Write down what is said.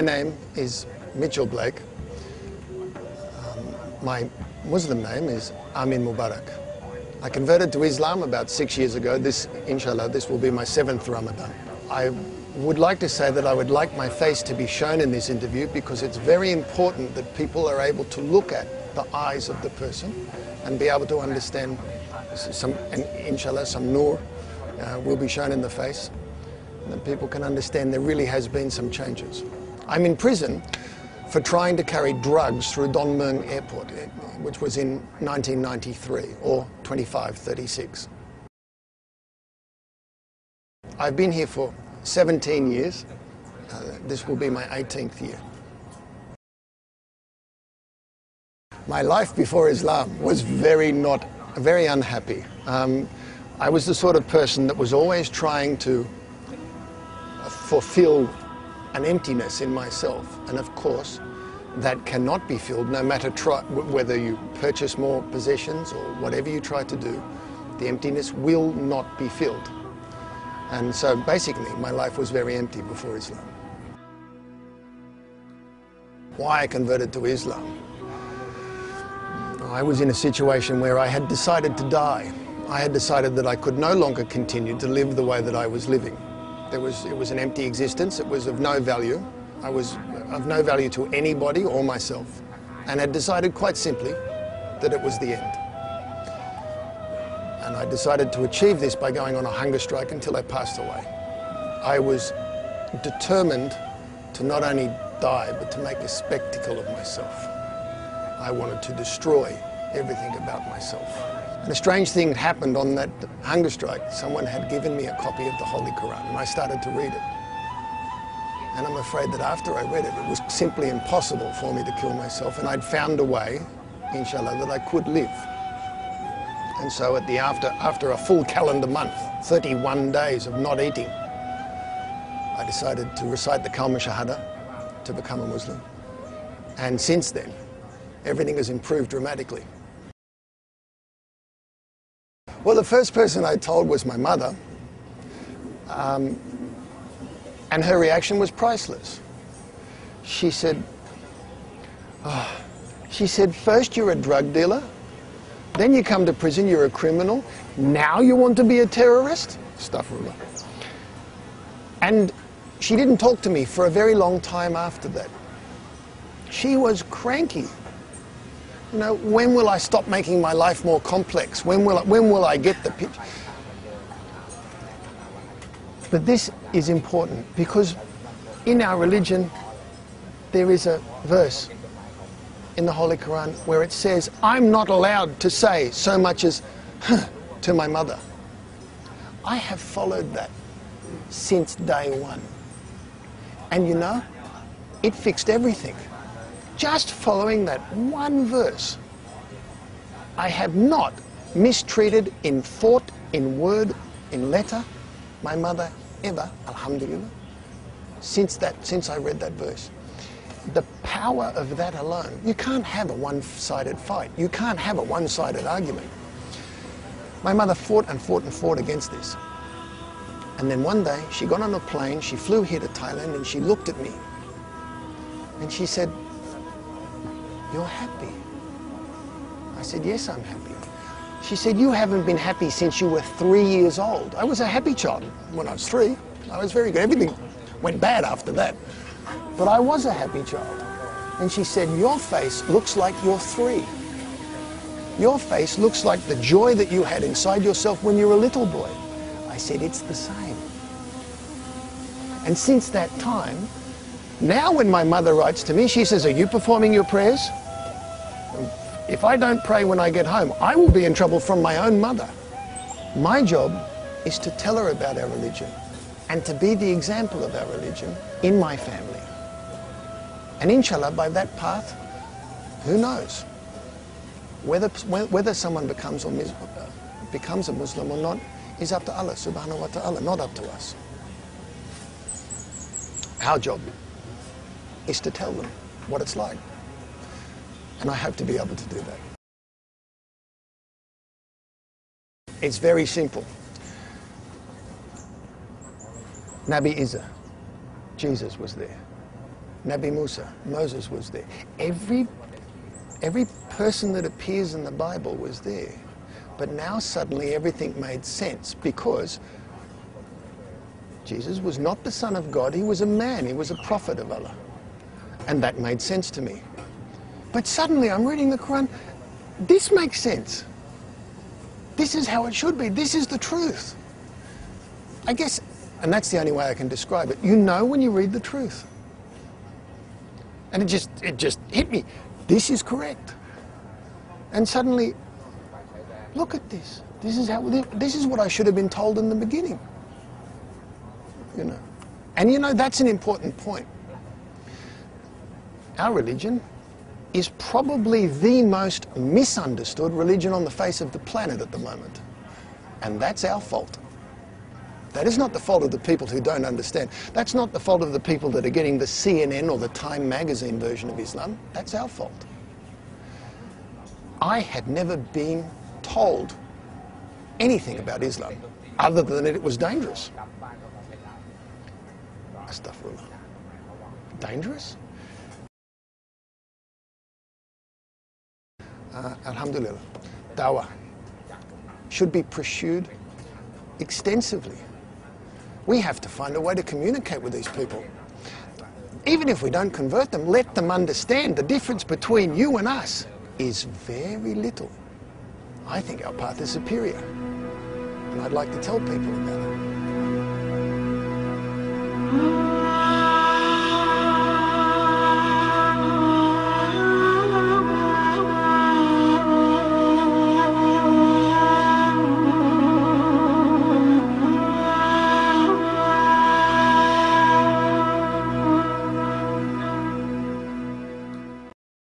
My name is Mitchell Blake. My Muslim name is Amin Mubarak. I converted to Islam about 6 years ago. Inshallah, this will be my 7th Ramadan. I would like to say that I would like my face to be shown in this interview because it's very important that people are able to look at the eyes of the person and be able to understand and inshallah, some nur will be shown in the face, and that people can understand there really has been some changes. I'm in prison for trying to carry drugs through Don Mueang Airport, which was in 1993 or 2536. I've been here for 17 years. This will be my 18th year. My life before Islam was very unhappy. I was the sort of person that was always trying to fulfill an emptiness in myself, and of course that cannot be filled no matter whether you purchase more possessions or whatever you try to do. The emptiness will not be filled. And so basically my life was very empty before Islam. Why I converted to Islam? I was in a situation where I had decided to die. I had decided that I could no longer continue to live the way that I was living. It was an empty existence. It was of no value. I was of no value to anybody or myself, and had decided quite simply that it was the end. And I decided to achieve this by going on a hunger strike until I passed away. I was determined to not only die, but to make a spectacle of myself. I wanted to destroy everything about myself. And a strange thing happened on that hunger strike. Someone had given me a copy of the Holy Quran, and I started to read it. And I'm afraid that after I read it, it was simply impossible for me to kill myself, and I'd found a way, inshallah, that I could live. And so after a full calendar month, 31 days of not eating, I decided to recite the Kalma Shahada to become a Muslim. And since then, everything has improved dramatically. Well, the first person I told was my mother, and her reaction was priceless. She said, first you're a drug dealer, then you come to prison, you're a criminal, now you want to be a terrorist? Astaghfirullah. And she didn't talk to me for a very long time after that. She was cranky. You know, when will I stop making my life more complex? When will I get the picture? But this is important because in our religion there is a verse in the Holy Quran where it says, I'm not allowed to say so much as to my mother. I have followed that since day one. And you know, it fixed everything. Just following that one verse, I have not mistreated in thought, in word, in letter, my mother ever, alhamdulillah, since I read that verse. The power of that alone, you can't have a one-sided fight. You can't have a one-sided argument. My mother fought and fought and fought against this. And then one day, she got on a plane, she flew here to Thailand, and she looked at me. And she said, you're happy? I said, yes, I'm happy. She said, you haven't been happy since you were 3 years old. I was a happy child when I was 3. I was very good. Everything went bad after that. But I was a happy child. And she said, your face looks like you're 3. Your face looks like the joy that you had inside yourself when you were a little boy. I said, it's the same. And since that time, now when my mother writes to me, she says, are you performing your prayers? If I don't pray when I get home, I will be in trouble from my own mother. My job is to tell her about our religion and to be the example of our religion in my family. And inshallah, by that path, who knows? Whether someone becomes a Muslim or not is up to Allah subhanahu wa ta'ala, not up to us. Our job is to tell them what it's like. And I hope to be able to do that. It's very simple. Nabi Isa, Jesus was there. Nabi Musa, Moses was there. Every person that appears in the Bible was there. But now suddenly everything made sense because Jesus was not the Son of God, he was a man, he was a prophet of Allah. And that made sense to me. But suddenly I'm reading the Quran, this makes sense. This is how it should be, this is the truth. I guess, and that's the only way I can describe it. You know when you read the truth. And it just hit me. This is correct. And suddenly, look at this. This is what I should have been told in the beginning. You know. And you know, that's an important point. Our religion is probably the most misunderstood religion on the face of the planet at the moment. And that's our fault. That is not the fault of the people who don't understand. That's not the fault of the people that are getting the CNN or the Time magazine version of Islam. That's our fault. I had never been told anything about Islam other than that it was dangerous. Astaghfirullah. Dangerous? Alhamdulillah. Dawah should be pursued extensively. We have to find a way to communicate with these people. Even if we don't convert them, let them understand the difference between you and us is very little. I think our path is superior, and I'd like to tell people about it.